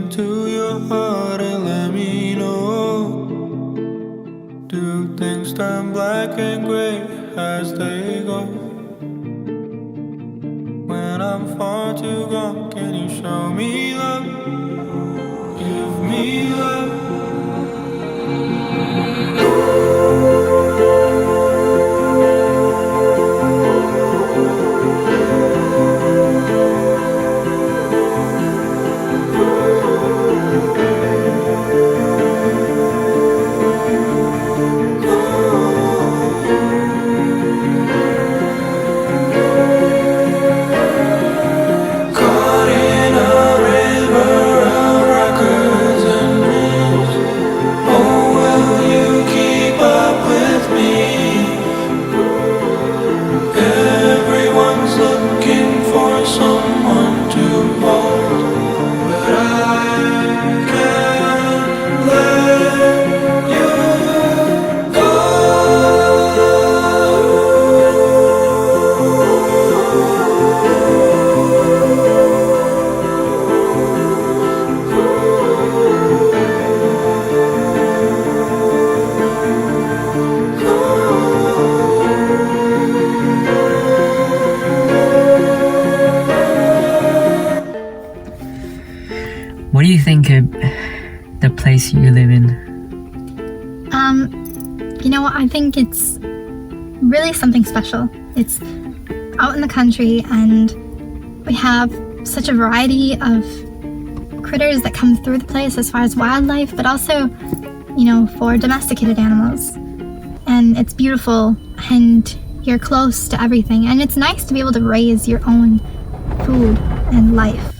into your heart and let me know. Do things turn black and gray as they go? When I'm far too gone, can you show me love? Give me love. What do you think of the place you live in? I think it's really something special. It's out in the country and we have such a variety of critters that come through the place as far as wildlife, but also, for domesticated animals. And it's beautiful and you're close to everything. And it's nice to be able to raise your own food and life.